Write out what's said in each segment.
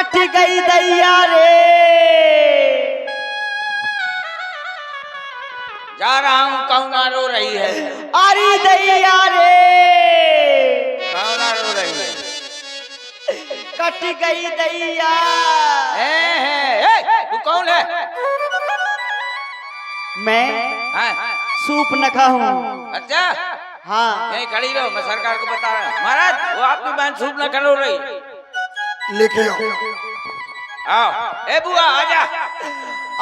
Cut गई दैया रे। जा रहा हूँ, कौना रो रही है? अरे दैया रे, कौना रो रही है? कट गई दैया। तू कौन है? मैं सूप नखा हूँ। अच्छा, हाँ, यहीं खड़ी रहो, मैं सरकार को बता रहा हूँ। महाराज, वो आपकी बहन सूप न खड़ो रही। लेके आओ। ए बुआ, आजा।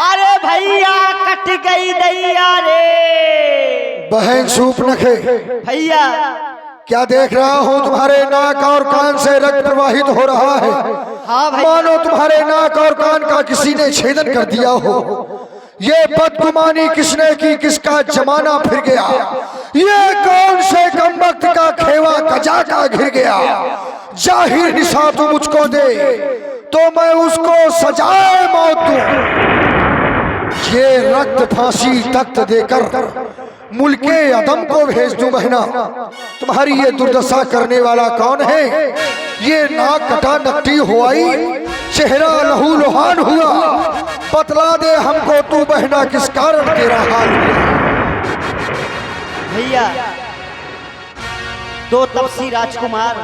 अरे भैया कट गई दैया रे। बहन सूप नखे, भैया क्या देख रहा हूँ? तुम्हारे नाक और कान से रक्त प्रवाहित हो रहा है। हाँ भाई, मानो तुम्हारे नाक और कान का किसी ने छेदन कर दिया हो। ये बदगुमानी किसने की? किसका जमाना फिर गया? ये कौन से कमबख्त का खेवा कजा का घिर गया? जाहिर हिसाब तू मुझको दे तो मैं उसको सजाए मौत दूं। ये रक्त फांसी तख्त देकर मुल्के अदम को भेज दूं। बहना, तुम्हारी ये दुर्दशा करने वाला कौन है? ये नाक कटा नकटी हुआई, चेहरा लहू लुहान हुआ। बतला दे हमको तू बहना, किस कारण तेरा हाल हुआ? भैया दो तपसी राजकुमार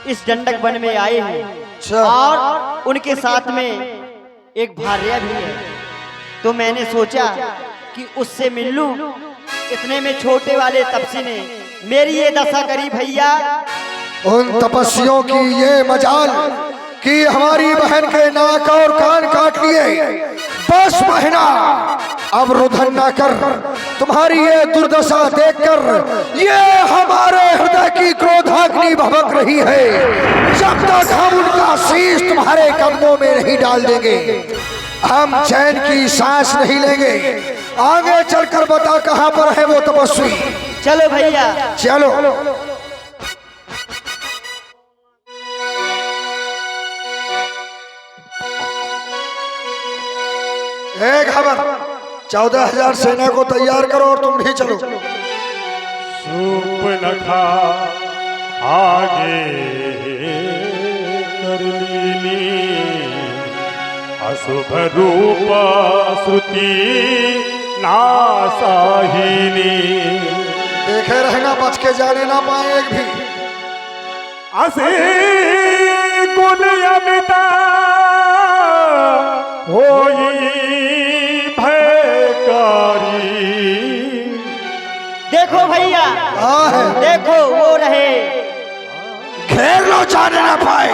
इस डंडक वन में आए हैं और उनके साथ में एक भार्या भी है। तो मैंने सोचा कि उससे मिल लूं। इतने में छोटे वाले तपसी ने मेरी ये दशा करी भैया। उन तपस्वियों की ये मजाल कि हमारी बहन के नाक और कान काट लिए। बस बहना, अब रुधन ना कर। तुम्हारी ये दुर्दशा देखकर ये हमारे हृदय की क्रोधाग्नि भभक रही है। जब तक हम उनका शीश तुम्हारे कदमों में नहीं डाल देंगे, हम चैन की सांस नहीं लेंगे। आगे चलकर बता कहां पर है वो तपस्वी। चलो भैया, चलो। एक खबर, 14,000 सेना को तैयार करो और तुम भी चलो। सूप नखा आगे कर लीनी, अशुभ रूप श्रुति नासाहिनी। देखे रहना, बच के जाने ना पाए एक भी। असे गुण अमिता होई भयकारी। देखो भैया, हाँ है, देखो वो रहे। घेर लो, जाने ना पाए।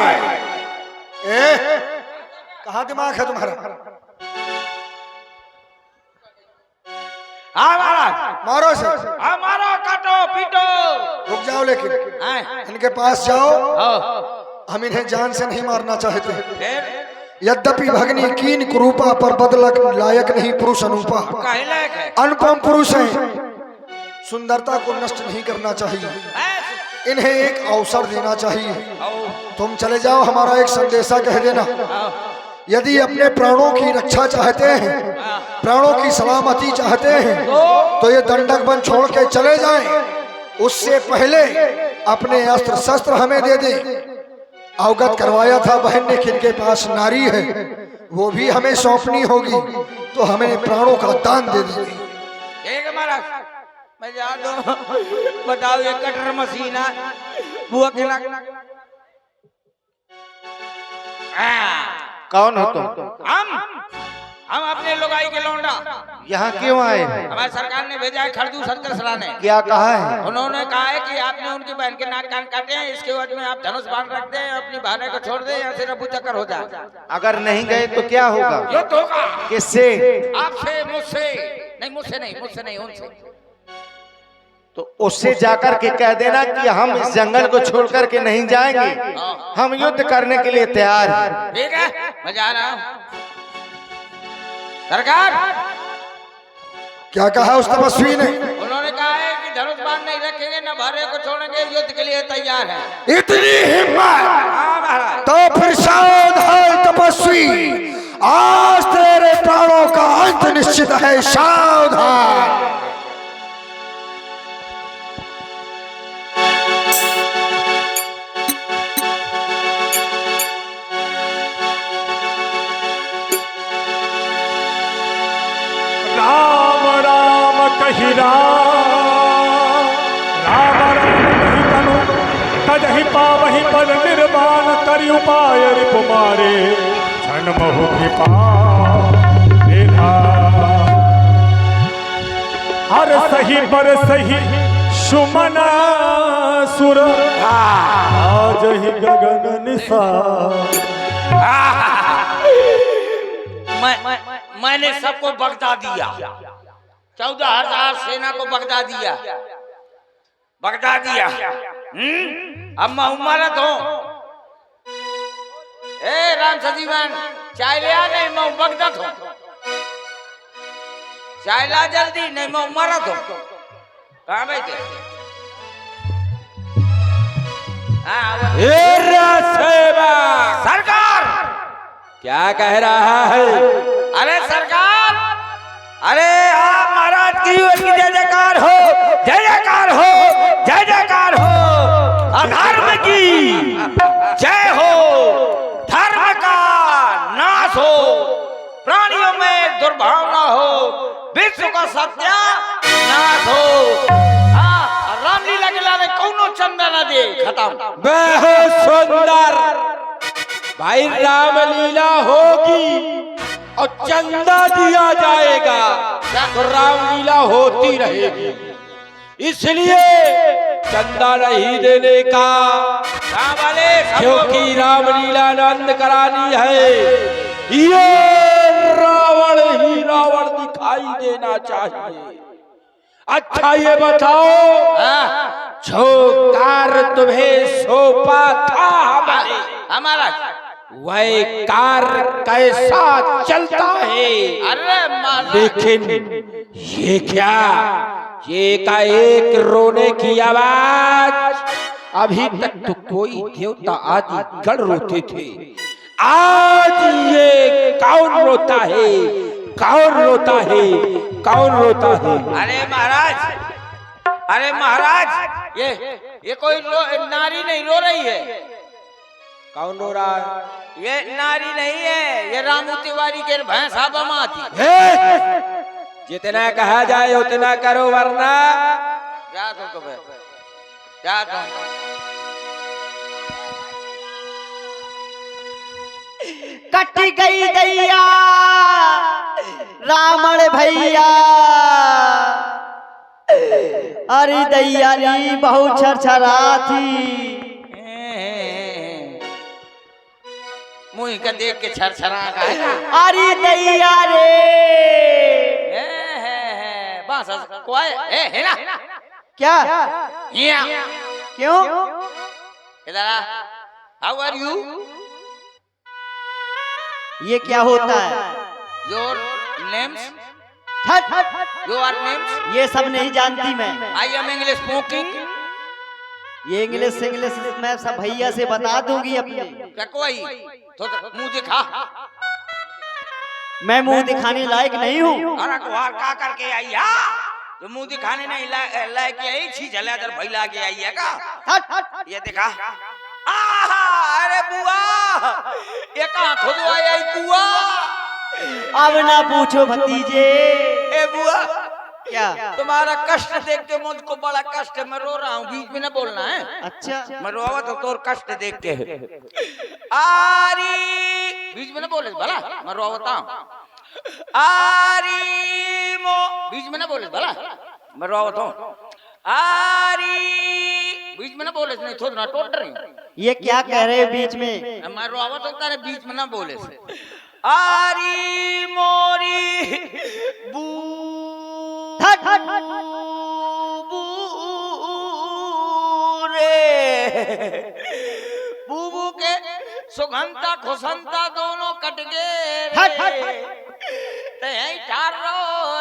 कहाँ दिमाग है तुम्हारा? हाँ महाराज, मारो इसे। हाँ मारो, काटो पीटो। रुक जाओ, लेकिन इनके पास जाओ। हम इन्हें जान से नहीं मारना चाहते। फिर यद्यपि भगनी कीन कुरूपा पर बदलक लायक नहीं पुरुष अनूपा। काहे लायक है? अनुपम पुरुष है, सुंदरता को नष्ट नहीं करना चाहिए। इन्हें एक अवसर देना चाहिए। तुम चले जाओ, हमारा एक संदेशा कह देना। यदि अपने प्राणों की रक्षा चाहते हैं, प्राणों की सलामती चाहते हैं, तो ये दंडक वन छोड़ के चले जाएं। उससे पहले अपने अस्त्र शस्त्र हमें दे दें। अवगत करवाया था बहन ने कि इनके पास नारी है, वो भी हमें सौंपनी होगी, तो हमें प्राणों का दान दे देंगे। ठीक है महाराज, मैं जा दो। बताओ, ये कटर मशीन है बुआ के लाग। कौन हो तुम? हम अपने लोगाई के लौंडा। यहाँ क्यों आए? हमारी सरकार ने भेजा है खरदू संतर सलाने। क्या कहा है? उन्होंने कहा है कि आपने उनकी बहन के नाक कान काटे हैं, इसके बाद में आप धनुष बांध रख दें, अपनी भाने को छोड़ दें या फिर अबू चक्कर हो जाए। अगर नहीं गए तो क्या होगा? युद्ध होगा। किससे? आपसे, मुझसे नहीं, मुझसे नहीं, उनसे। तो उससे जाकर के कह देना कि हम इस जंगल को छोड़ करके नहीं जाएंगे, हम युद्ध करने के लिए तैयार हैं। ठीक है, मैं जा रहा हूँ। सरकार, क्या कहा उस तपस्वी ने? उन्होंने कहा है कि धनुष बाण नहीं रखेंगे, न भारे को छोड़ेंगे, युद्ध के लिए तैयार है। इतनी हिम्मत? हाँ महाराज। तो फिर सावधान तपस्वी, आज तेरे प्राणों का अंत निश्चित है। सावधान। कही राम राम कही तनु तजहि पावहि पद निर्वाण करि उपाय रिप मारे क्षण महु कृपा निधा हर सही पर सही सुमन सुर आज ही गगन निसार। मैंने सबको बगदा दिया, 14,000 सेना को बगदा दिया। अब मैं उमरत हूँ। ए राम सजीवन चाय ले आ, नहीं मैं बगदा हूँ। चाय ला जल्दी, नहीं मैं उमरत हूँ। कहाँ बैठे? सरकार क्या कह रहा है? अरे सरकार, अरे आप महाराज की जय जयकार हो, जय जयकार हो, जय जयकार हो। अधर्म की जय हो, धर्म का नाश हो, प्राणियों में दुर्भावना हो, विश्व का सत्यानाश हो। रामलीला के लाने कौनो चंदा न दे, खत्म। बहुत सुंदर भाई, रामलीला होगी और चंदा दिया जाएगा तो रामलीला होती रहेगी, इसलिए चंदा नहीं देने का, क्योंकि रामलीला आनंद करानी है। ये रावण ही रावण दिखाई देना चाहिए। अच्छा ये बताओ, जो कार तुम्हें सौंपा था हमारा, वह कार कैसा चलता है? अरे लेकिन ये क्या, ये का एक रोने की आवाज। अभी तक तो कोई देवता आदि गण रोते थे, आज ये कौन रोता है? कौन रोता है? कौन रोता है? अरे महाराज, ये कोई नारी नहीं रो रही है। कौन रो रहा है? ये नारी नहीं है, ये रामू तिवारी के भैंसा बमा थी। जितना कहा जाए उतना करो, वरना क्या तो क्या तो कट गई दैया रावण भैया, अरे दैया री बहुत छरछरा थी। मुँह का देख के छरछरा का है। अरे दैया रे बस कोई है ना? क्या? क्यों? इधर आ। How are you? ये क्या होता है? Your names? Your names? ये सब नहीं जानती मैं। I am English smoking. ये इंग्लिश मैं सब भैया से बता दूंगी अपने। क्या कोई? तो मुंह दिखा। मैं मुंह दिखाने लायक नहीं हूँ। अरे कुहार का करके आई है? तो मुंह दिखाने नहीं लायक आई, छी झलेदर भैला के आई है का? ये दिखा। अरे बुआ, ये कहाँ खुदवाई आई कुआ? अब ना पूछो भतीजे। ए बुआ, क्या? तुम्हारा कष्ट देख के मुझको बड़ा कष्ट है, मैं रो रहा हूँ, बीच में न बोलना है। अच्छा, मैं रोवा तो तोर कष्ट देख के। आरी, बीच में न बोले भला, मैं रोवता हूँ। आरी मो, बीच में न बोले भला, मैं रोवता हूँ। आरी, बीच में न बोले, नहीं थोड़ा ना टोट रही। ये क्या कह रहे हैं बीच में? मैं रोवा तो तारे बीच में न बोले। आरी मोरी बू बूबू के सुगंधा खुशंता दोनों कट गए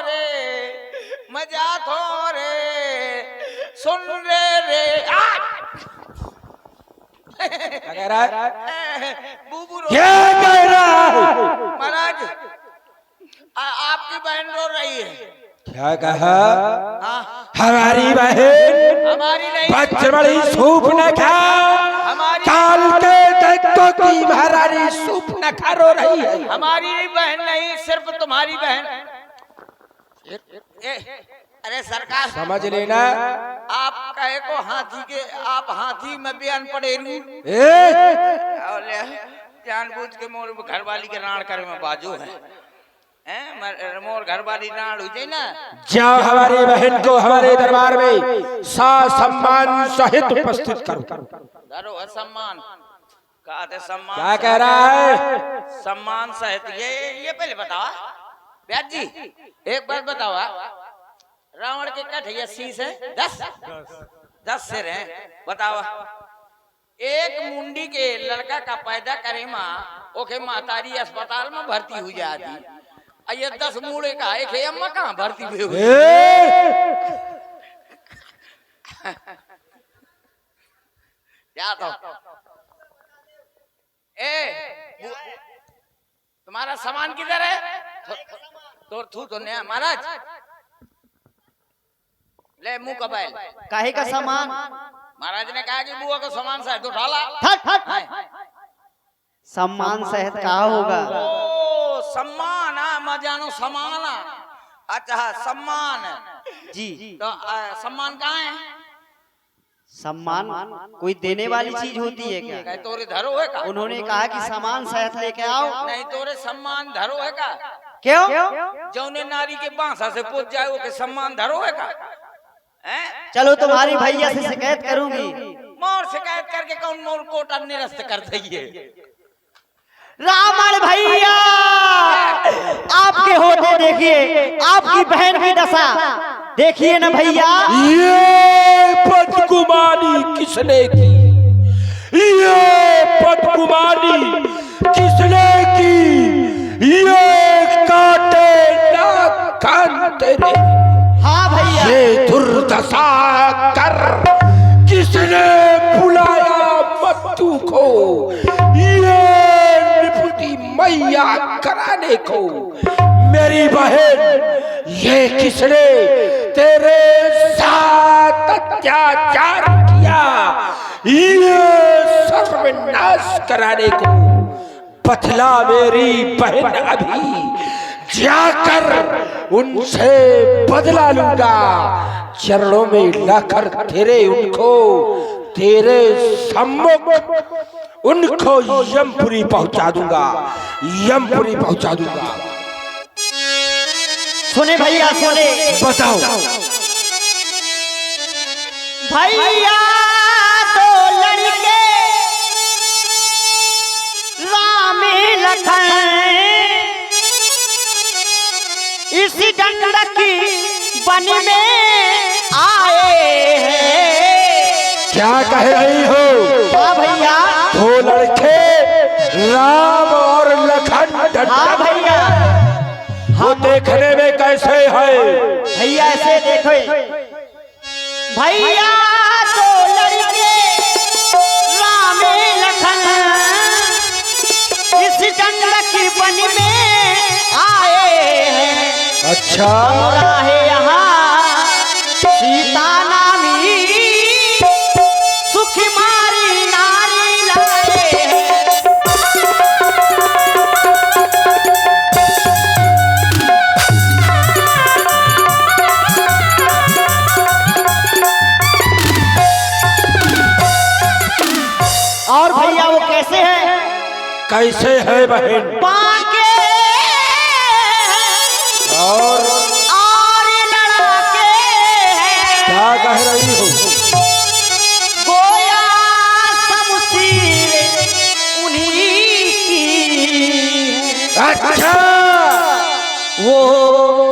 रे, मजा थो रे, सुन रे रे। क्या कह रहा है? बूबू क्या कह रहा है? महाराज, आपकी बहन रो रही है। क्या कहा? हमारी बहन हमारी नहीं, बड़ी सूप न खा, हमारी काल के दैत्यों की महारानी सूप न खा रो रही है। हमारी बहन नहीं, सिर्फ तुम्हारी बहन। अरे सरकार समझ लेना। आप कहे को हाथी के आप हाथी में बयान पड़े जानबूझ के मोर घर वाली के राण करे में बाजू है मोर घर वाली राण हो जाए ना। जाओ हमारी बहन को हमारे दरबार में सम्मान सहित उपस्थित करो। धरो है सम्मान कहते सम्मान क्या कह रहा है? सम्मान सहित ये पहले बताओ व्यास जी एक बात बताओ रावण के कट है 80 है 10 सिर है बताओ। एक मुंडी के लड़का का पैदा करे माँ ओके महतारी अस्पताल में भर्ती हुई जाती। ये 10 मूड़े का एक है अम्मा कहाँ भर्ती हुई हुई क्या तो तुम्हारा सामान किधर है? तो नया महाराज ले मुंह का बैल काहे का सामान? महाराज ने कहा कि बुआ को सामान सहित उठा ला। सम्मान सहित कहा होगा? ओ सम्मान मैं जानो सम्मान। अच्छा सम्मान जी तो सम्मान कहाँ है? सम्मान कोई देने वाली चीज होती है क्या? तोरे धरो है का? उन्होंने कहा कि सामान सहित लेके आओ। नहीं तोरे सम्मान धरो है का? क्यों? जौने नारी के बांसा से पूछ जाए वो के सम्मान धरो है का? चलो तुम्हारी भैया से शिकायत करूंगी। मोर शिकायत करके कौन मोर कोटा निरस्त कर देंगे? रावण भैया आपके होते देखिए आपकी बहन की दशा देखिए ना भैया। ये बदगुमानी किसने की? ये बदगुमानी किसने की? ये काटे ना कान तेरे। हाँ भैया। ये दुर्दशा कर किसने बुलाया मत्तू को? ये निपुति मैया कराने को। मेरी बहन ये किसने तेरे साथ अत्याचार किया? ये सर्वनाश कराने को बतला मेरी बहन। अभी जाकर उनसे बदला लूंगा। चरणों में लाकर तेरे सम्मुख उनको यमपुरी पहुंचा दूंगा। यमपुरी पहुंचा दूंगा। सुने भैया सुने। बताओ भैया दो लड़के राम लखन इसी गंडकी वन में आए हैं। क्या कह रही हो? हाँ भैया। दो लड़के राम और लखन। हाँ भैया। वो देखने में कैसे है? भैया ऐसे देखो भैया दो लड़के राम लखन इस गंडकी वन में आए हैं। अच्छा है यहाँ सीता नामी सुखमारी नारी लाए हैं। और भैया वो कैसे है? कैसे है बहन? बाके और लड़ाके हैं। क्या कह रही हो? गोया शमशीर उन्हीं की। अच्छा वो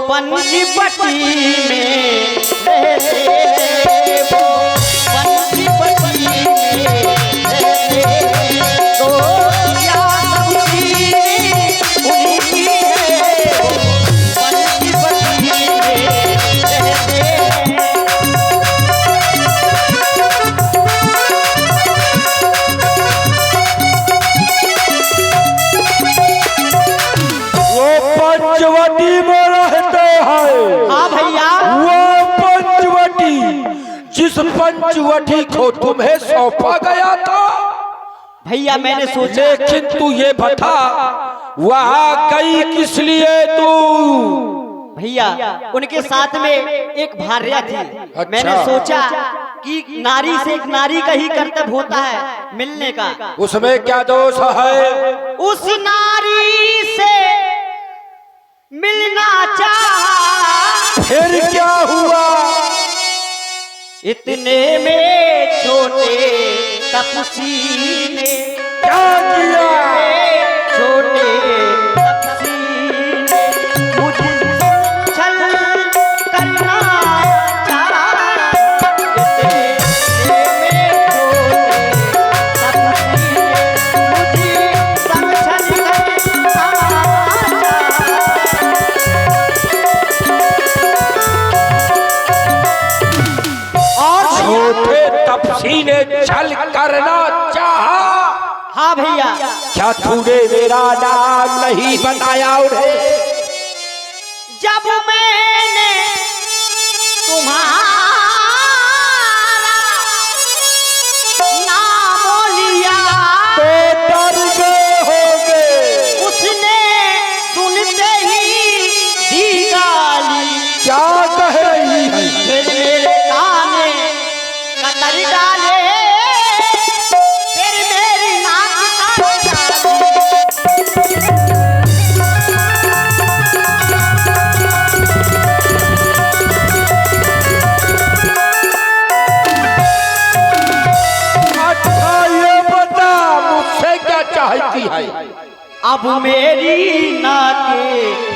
पंचवटी में रहते हैं। वो पंचवटी में रहते हैं। गोया शमशीर उन्हीं की है। वो पंचवटी में रहते हैं। वो पंचवटी में रहते हैं। हाँ भैया। वो पंचवटी जिस पंचवटी को तुम्हें सौंपा गया था। भैया मैंने सोचा लेकिन तू ये बता वहां गई किस लिए तू? भैया उनके साथ में एक भार्या थी। मैंने सोचा कि नारी से एक नारी का ही कर्तव्य होता है मिलने का। उसमें क्या दोष है? उस नारी से मिलना चाहा, फिर क्या हुआ? इतने में छोटे तपसी ने क्या किया? छोटे तपसी ने मुझे छल करना चाहा। इतने में छोटे तपसी ने मुझे सब छल करना चाहा। छोटे तपसी ने छल करना चाहा। हाँ भैया, क्या तूने मेरा नाम नहीं बताया उन्हें? जब मैंने तुम्हारा नाम लिया तो डर गए होंगे। उसने सुनते ही दी गाली। क्या कह रही है? फिर मेरे काने कतर डाले, फिर मेरी नाक काट डाली। अच्छा ये बता मुझसे क्या चाहती है? अब मेरी नाके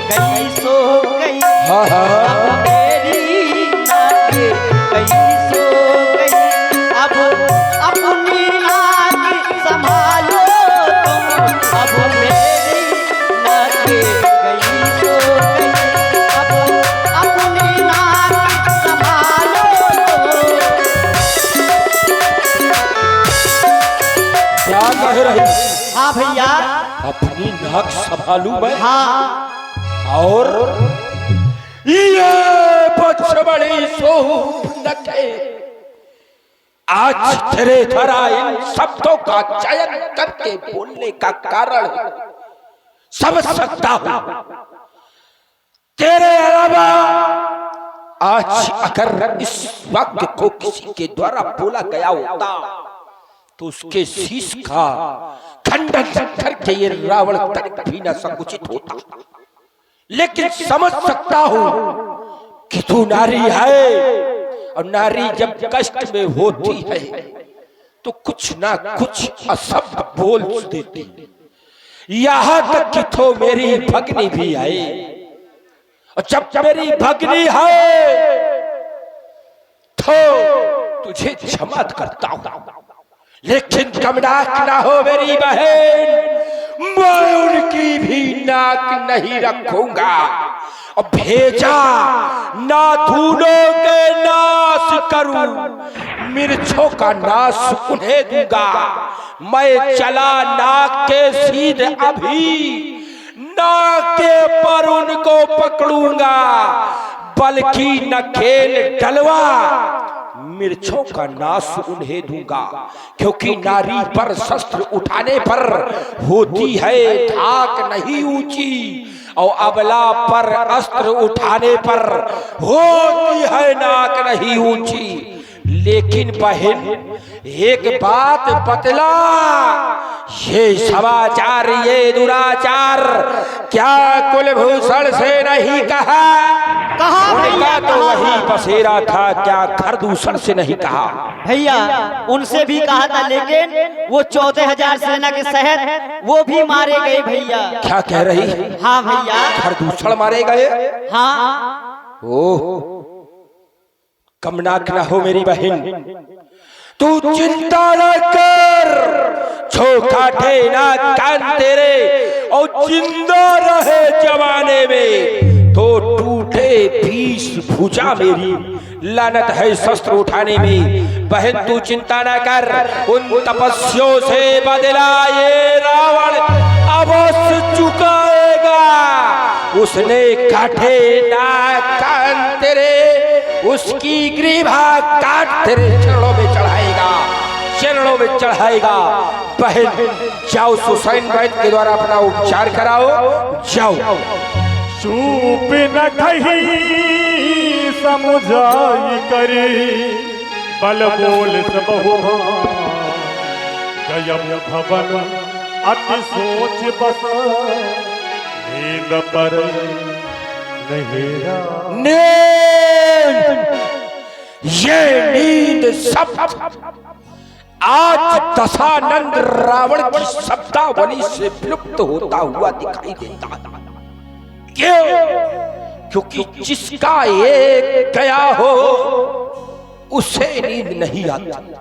गई सो गई। हाँ, हाँ। अब मेरी नाके गई सो गई। अब अपनी नाक संभालो तुम। अब मेरी नाके गई सो गई। अब अपनी नाक संभालो तुम। क्या कह रही? हाँ भैया, अपनी नाक संभालू मैं? हाँ और ये बड़ी सोहनत है। आज तेरे धरा इन शब्दों का चयन करके बोलने का कारण समझ सकता हूं। तेरे अलावा आज अगर इस वाक्य को किसी के द्वारा बोला गया होता तो उसके शीश का खंडन करके ये रावण तक भी न संकुचित होता। लेकिन समझ सकता हूं कि तू नारी है, और नारी जब कष्ट में होती है तो कुछ ना कुछ अशब्द बोल देती। यहां तक कि तो मेरी भगनी भी है, और जब मेरी भगनी है तो तुझे क्षमा करता हूं। लेकिन कमनाक ना हो मेरी बहन, मैं उनकी भी नाक नहीं रखूंगा। और भेजा नाथुनों के नाश करूं, मिर्चों का नाश उन्हें दूंगा। मैं चला नाक के सीधे अभी, नाक के पर उनको पकड़ूंगा, बल्कि नखेल डलवा मिर्चों का नाश उन्हें दूंगा। क्योंकि नारी पर शस्त्र उठाने पर होती है धाक नहीं ऊंची, और अबला पर अस्त्र उठाने पर होती है नाक नहीं ऊंची। लेकिन बहन एक बात बतला, ये समाचार ये दुराचार क्या कुलभूषण से नहीं कहा? उनका तो वही बसेरा था, क्या खरदूषण से नहीं कहा? भैया उनसे भी कहा था, लेकिन वो 14,000 सेना के शहर वो भी मारे गए भैया। क्या कह रही? हाँ भैया, खरदूषण मारे गए? हाँ। ओह, कमनाक ना हो मेरी बहन, तू चिंता न कर, छोकाठे ना कान तेरे, और जिंदा रहे जमाने में तो टूटे 20 भुजा मेरी। लानत है शस्त्र उठाने में। बहन तू चिंता न कर, उन तपस्वियों से बदला ये रावण अवश्य चुकाएगा। उसने काटे ना कान तेरे, उसकी ग्रीवा काट तेरे चरणों में चढ़ाएगा, चरणों में चढ़ाएगा। बहन जाओ सुसैन वैद्य के द्वारा अपना उपचार कराओ, जाओ चूप न कही समुझाई करी बल बोल सब गयम भवन अति सोच बस नींद पर नहेरा। नींद, ये नींद सब आज दशानंद रावण की शब्दावली से विलुप्त होता हुआ दिखाई देता है। क्यों? क्योंकि जिसका एक गया हो उसे नींद नहीं आती,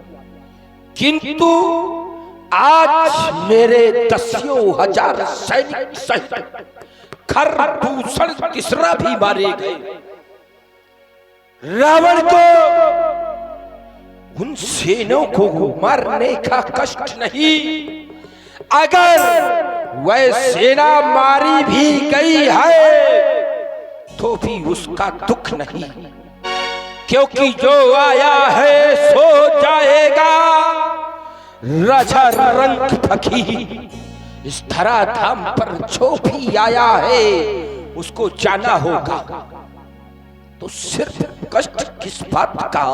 किंतु आज मेरे दसियों हजार सैनिक सहित खरदूषण तीसरा भी मारे गए। रावण को उन सेनों को मारने का कष्ट नहीं, अगर वह सेना मारी भी गई है तो भी उसका दुख नहीं, क्योंकि जो आया है सो जाएगा। राजा रंग फकीर इस धराधाम पर जो भी आया है उसको जाना होगा। तो सिर्फ कष्ट किस बात का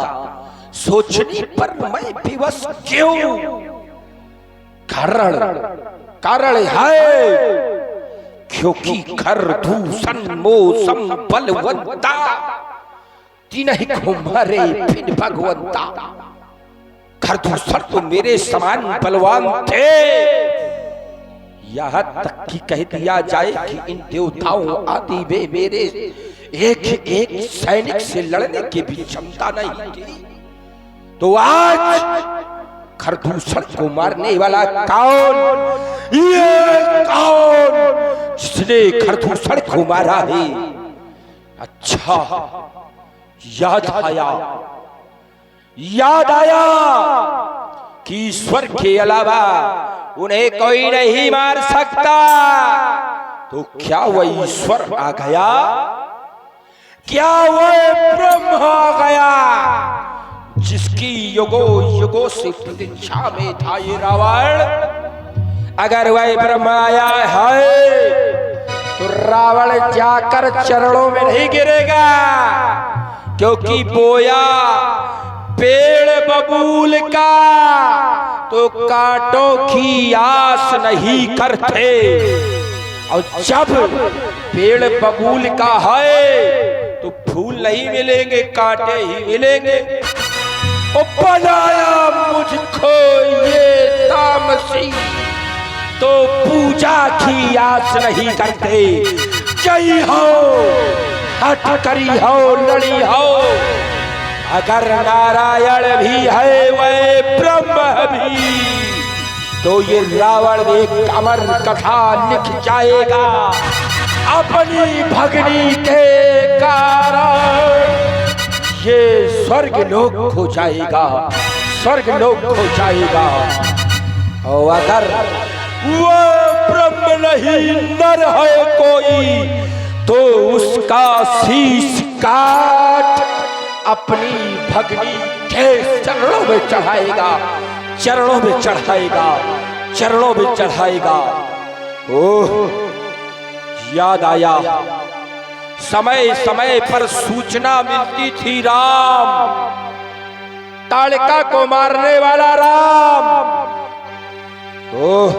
सोचने पर मैं विवश क्यों? कारण है क्योंकि खरदूषण मौसम बलवंता तिन्हीं को मारे फिर भगवंता। खरदूषण तो मेरे समान बलवान थे, यहाँ तक कि कह दिया जाए कि इन देवताओं आदि वे मेरे एक एक सैनिक से लड़ने की भी क्षमता नहीं थी। तो आज खरदूषण को मारने वाला कौन? ये कौन जिसने खरदूषण को मारा है? अच्छा, याद आया कि ईश्वर के अलावा उन्हें कोई नहीं मार सकता। तो क्या वह ईश्वर आ गया? क्या वह ब्रह्म आ गया जिसकी युगों से प्रतीक्षा में था ये रावण? अगर वह ब्रह्म आया है तो रावण जाकर चरणों में नहीं गिरेगा, क्योंकि बोया पेड़ बबूल का तो कांटों की आस नहीं करते, और जब पेड़ बबूल का है तो फूल नहीं मिलेंगे, कांटे ही मिलेंगे। ओ बनाया मुझको ये तामसी तो पूजा की आस नहीं करते। जय हो, हट करी हो, लड़ी हो, अगर नारायण भी है वह ब्रह्म भी, तो ये रावण एक अमर कथा लिख जाएगा अपनी भगनी के कारण। ये स्वर्ग लोक हो जाएगा, स्वर्ग लोक हो जाएगा। और अगर वो ब्रह्म नहीं नर है कोई, तो उसका शीश काट अपनी भगनी के चरणों में चढ़ाएगा, चरणों में चढ़ाएगा, चरणों में चढ़ाएगा। ओह, याद आया, समय समय पर सूचना मिलती थी राम, ताड़का को मारने वाला राम। ओह,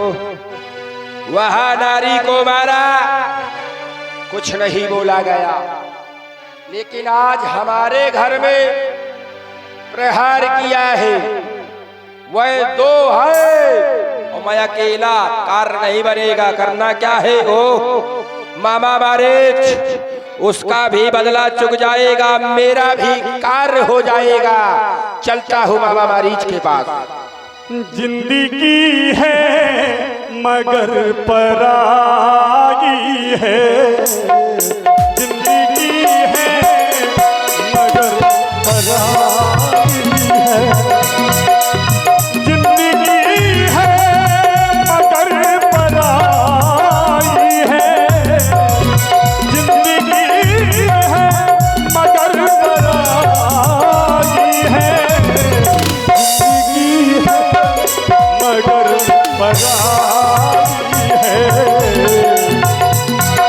वह नारी को मारा, कुछ नहीं बोला गया, लेकिन आज हमारे घर में प्रहार किया है, वह दो है और मैं अकेला, कार्य नहीं बनेगा। करना क्या है? ओ मामा मारीच, उसका भी बदला चुक जाएगा, मेरा भी कार्य हो जाएगा। चलता हूँ मामा मारीच के पास। जिंदगी है मगर पराई है,